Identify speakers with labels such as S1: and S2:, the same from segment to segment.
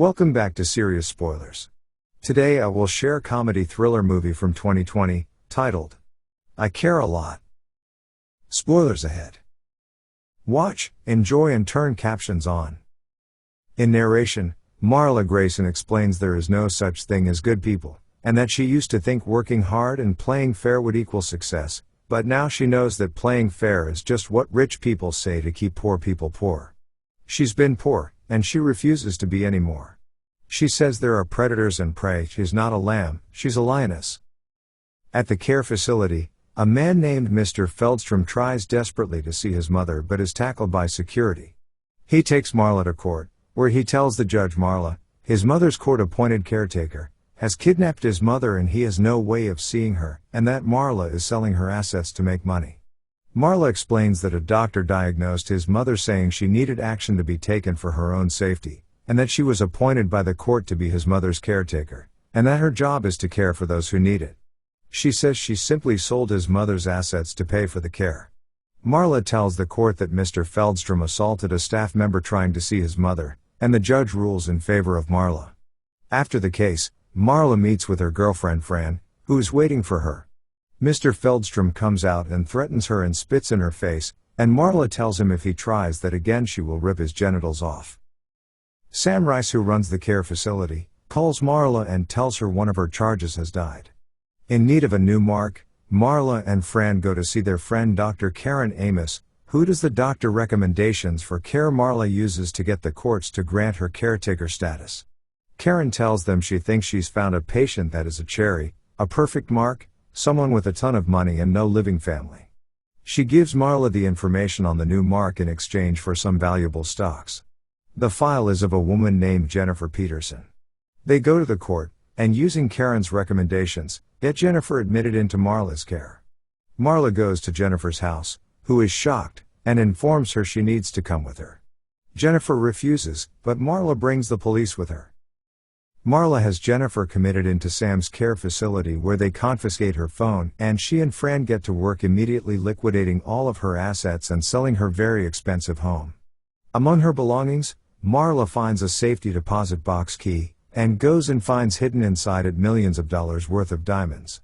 S1: Welcome back to Serious Spoilers. Today I will share a comedy thriller movie from 2020, titled, I Care a Lot. Spoilers ahead. Watch, enjoy and turn captions on. In narration, Marla Grayson explains there is no such thing as good people, and that she used to think working hard and playing fair would equal success, but now she knows that playing fair is just what rich people say to keep poor people poor. She's been poor, and she refuses to be anymore. She says there are predators and prey. She's not a lamb, she's a lioness. At the care facility, a man named Mr. Feldstrom tries desperately to see his mother but is tackled by security. He takes Marla to court, where he tells the judge Marla, his mother's court-appointed caretaker, has kidnapped his mother and he has no way of seeing her, and that Marla is selling her assets to make money. Marla explains that a doctor diagnosed his mother saying she needed action to be taken for her own safety, and that she was appointed by the court to be his mother's caretaker, and that her job is to care for those who need it. She says she simply sold his mother's assets to pay for the care. Marla tells the court that Mr. Feldstrom assaulted a staff member trying to see his mother, and the judge rules in favor of Marla. After the case, Marla meets with her girlfriend Fran, who is waiting for her. Mr. Feldstrom comes out and threatens her and spits in her face, and Marla tells him if he tries that again she will rip his genitals off. Sam Rice, who runs the care facility, calls Marla and tells her one of her charges has died. In need of a new mark, Marla and Fran go to see their friend Dr. Karen Amos, who does the doctor recommendations for care Marla uses to get the courts to grant her caretaker status. Karen tells them she thinks she's found a patient that is a cherry, a perfect mark, someone with a ton of money and no living family. She gives Marla the information on the new mark in exchange for some valuable stocks. The file is of a woman named Jennifer Peterson. They go to the court, and using Karen's recommendations, get Jennifer admitted into Marla's care. Marla goes to Jennifer's house, who is shocked, and informs her she needs to come with her. Jennifer refuses, but Marla brings the police with her. Marla has Jennifer committed into Sam's care facility where they confiscate her phone, and she and Fran get to work immediately liquidating all of her assets and selling her very expensive home. Among her belongings, Marla finds a safety deposit box key, and goes and finds hidden inside it millions of dollars worth of diamonds.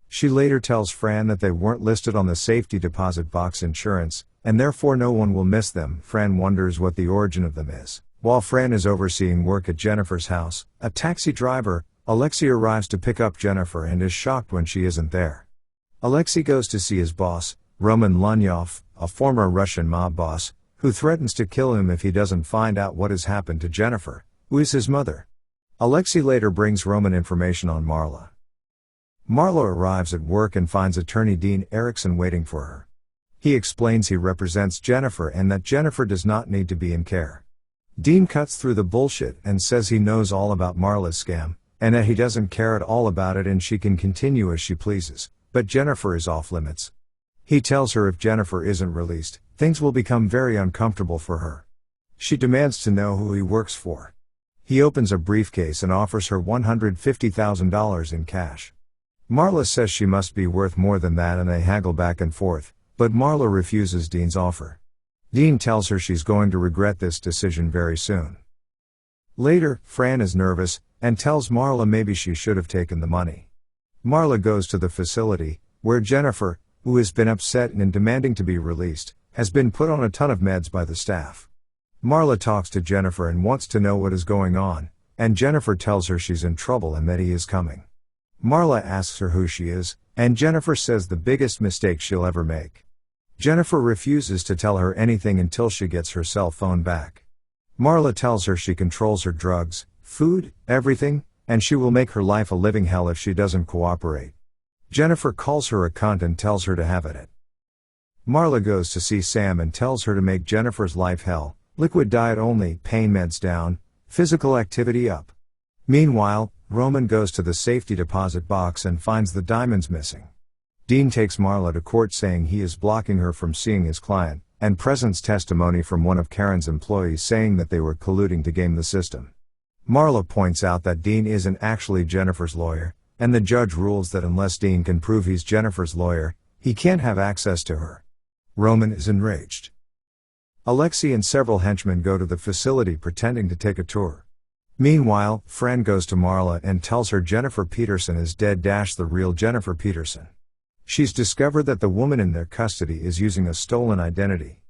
S1: She later tells Fran that they weren't listed on the safety deposit box insurance, and therefore no one will miss them. Fran wonders what the origin of them is. While Fran is overseeing work at Jennifer's house, a taxi driver, Alexei, arrives to pick up Jennifer and is shocked when she isn't there. Alexei goes to see his boss, Roman Lunyov, a former Russian mob boss, who threatens to kill him if he doesn't find out what has happened to Jennifer, who is his mother. Alexei later brings Roman information on Marla. Marla arrives at work and finds attorney Dean Erickson waiting for her. He explains he represents Jennifer and that Jennifer does not need to be in care. Dean cuts through the bullshit and says he knows all about Marla's scam, and that he doesn't care at all about it and she can continue as she pleases, but Jennifer is off limits. He tells her if Jennifer isn't released, things will become very uncomfortable for her. She demands to know who he works for. He opens a briefcase and offers her $150,000 in cash. Marla says she must be worth more than that and they haggle back and forth, but Marla refuses Dean's offer. Dean tells her she's going to regret this decision very soon. Later, Fran is nervous, and tells Marla maybe she should have taken the money. Marla goes to the facility, where Jennifer, who has been upset and demanding to be released, has been put on a ton of meds by the staff. Marla talks to Jennifer and wants to know what is going on, and Jennifer tells her she's in trouble and that he is coming. Marla asks her who she is, and Jennifer says the biggest mistake she'll ever make. Jennifer refuses to tell her anything until she gets her cell phone back. Marla tells her she controls her drugs, food, everything, and she will make her life a living hell if she doesn't cooperate. Jennifer calls her a cunt and tells her to have it. Marla goes to see Sam and tells her to make Jennifer's life hell, liquid diet only, pain meds down, physical activity up. Meanwhile, Roman goes to the safety deposit box and finds the diamonds missing. Dean takes Marla to court saying he is blocking her from seeing his client, and presents testimony from one of Karen's employees saying that they were colluding to game the system. Marla points out that Dean isn't actually Jennifer's lawyer, and the judge rules that unless Dean can prove he's Jennifer's lawyer, he can't have access to her. Roman is enraged. Alexei and several henchmen go to the facility pretending to take a tour. Meanwhile, Fran goes to Marla and tells her Jennifer Peterson is dead. The real Jennifer Peterson. She's discovered that the woman in their custody is using a stolen identity.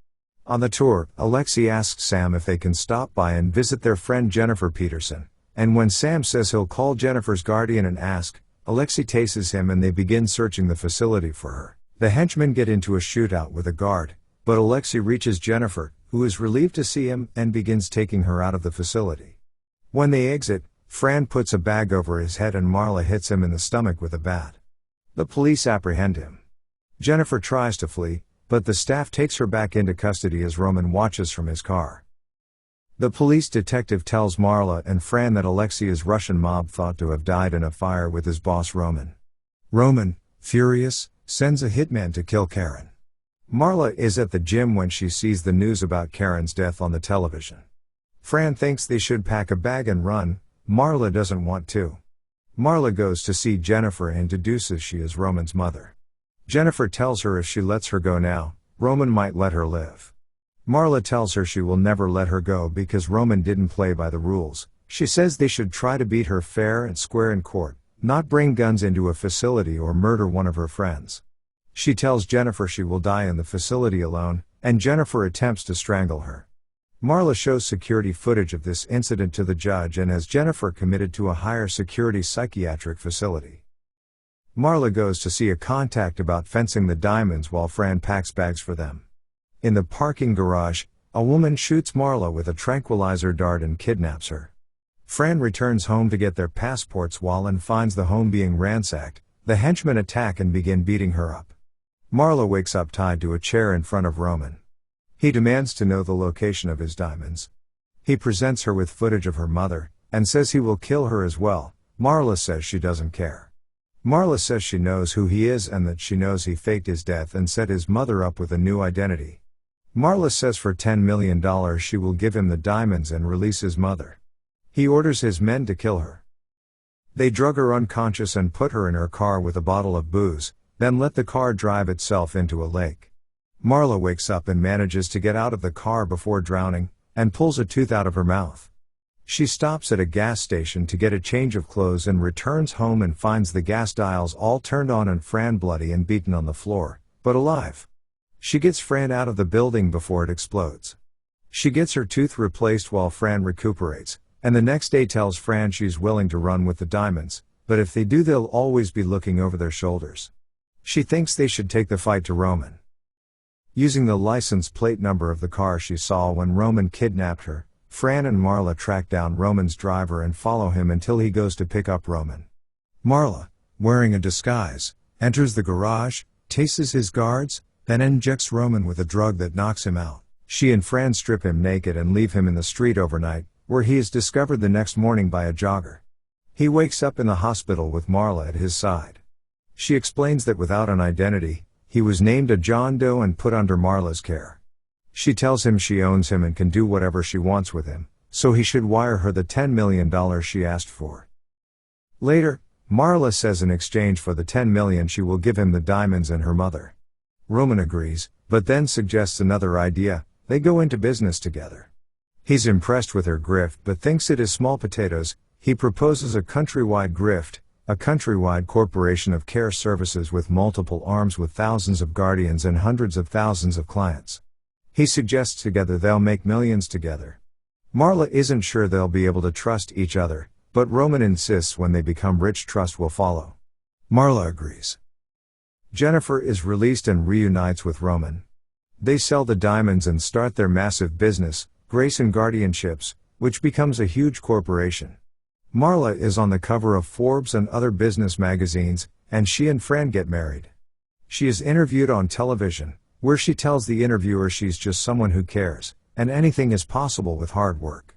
S1: On the tour, Alexei asks Sam if they can stop by and visit their friend Jennifer Peterson, and when Sam says he'll call Jennifer's guardian and ask, Alexei tases him and they begin searching the facility for her. The henchmen get into a shootout with a guard, but Alexei reaches Jennifer, who is relieved to see him, and begins taking her out of the facility. When they exit, Fran puts a bag over his head and Marla hits him in the stomach with a bat. The police apprehend him. Jennifer tries to flee, but the staff takes her back into custody as Roman watches from his car. The police detective tells Marla and Fran that Alexei is Russian mob thought to have died in a fire with his boss Roman. Roman, furious, sends a hitman to kill Karen. Marla is at the gym when she sees the news about Karen's death on the television. Fran thinks they should pack a bag and run. Marla doesn't want to. Marla goes to see Jennifer and deduces she is Roman's mother. Jennifer tells her if she lets her go now, Roman might let her live. Marla tells her she will never let her go because Roman didn't play by the rules. She says they should try to beat her fair and square in court, not bring guns into a facility or murder one of her friends. She tells Jennifer she will die in the facility alone, and Jennifer attempts to strangle her. Marla shows security footage of this incident to the judge and has Jennifer committed to a higher security psychiatric facility. Marla goes to see a contact about fencing the diamonds while Fran packs bags for them. In the parking garage, a woman shoots Marla with a tranquilizer dart and kidnaps her. Fran returns home to get their passports and finds the home being ransacked. The henchmen attack and begin beating her up. Marla wakes up tied to a chair in front of Roman. He demands to know the location of his diamonds. He presents her with footage of her mother, and says he will kill her as well. Marla says she doesn't care. Marla says she knows who he is and that she knows he faked his death and set his mother up with a new identity. Marla says for $10 million she will give him the diamonds and release his mother. He orders his men to kill her. They drug her unconscious and put her in her car with a bottle of booze, then let the car drive itself into a lake. Marla wakes up and manages to get out of the car before drowning, and pulls a tooth out of her mouth. She stops at a gas station to get a change of clothes and returns home and finds the gas dials all turned on and Fran bloody and beaten on the floor, but alive. She gets Fran out of the building before it explodes. She gets her tooth replaced while Fran recuperates, and the next day tells Fran she's willing to run with the diamonds, but if they do they'll always be looking over their shoulders. She thinks they should take the fight to Roman. Using the license plate number of the car she saw when Roman kidnapped her, Fran and Marla track down Roman's driver and follow him until he goes to pick up Roman. Marla, wearing a disguise, enters the garage, tases his guards, then injects Roman with a drug that knocks him out. She and Fran strip him naked and leave him in the street overnight, where he is discovered the next morning by a jogger. He wakes up in the hospital with Marla at his side. She explains that without an identity, he was named a John Doe and put under Marla's care. She tells him she owns him and can do whatever she wants with him, so he should wire her the $10 million she asked for. Later, Marla says in exchange for the $10 million she will give him the diamonds and her mother. Roman agrees, but then suggests another idea. They go into business together. He's impressed with her grift but thinks it is small potatoes. He proposes a countrywide grift, a countrywide corporation of care services with multiple arms with thousands of guardians and hundreds of thousands of clients. He suggests together they'll make millions together. Marla isn't sure they'll be able to trust each other, but Roman insists when they become rich trust will follow. Marla agrees. Jennifer is released and reunites with Roman. They sell the diamonds and start their massive business, Grayson Guardianships, which becomes a huge corporation. Marla is on the cover of Forbes and other business magazines, and she and Fran get married. She is interviewed on television, where she tells the interviewer she's just someone who cares, and anything is possible with hard work.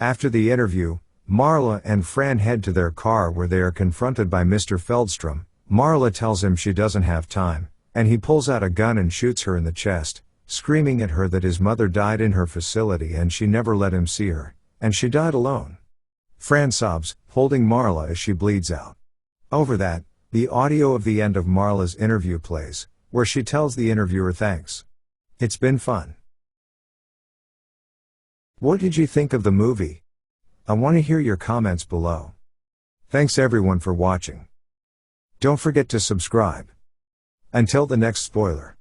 S1: After the interview, Marla and Fran head to their car where they are confronted by Mr. Feldstrom. Marla tells him she doesn't have time, and he pulls out a gun and shoots her in the chest, screaming at her that his mother died in her facility and she never let him see her, and she died alone. Fran sobs, holding Marla as she bleeds out. Over that, the audio of the end of Marla's interview plays, where she tells the interviewer thanks. It's been fun. What did you think of the movie? I want to hear your comments below. Thanks everyone for watching. Don't forget to subscribe. Until the next spoiler.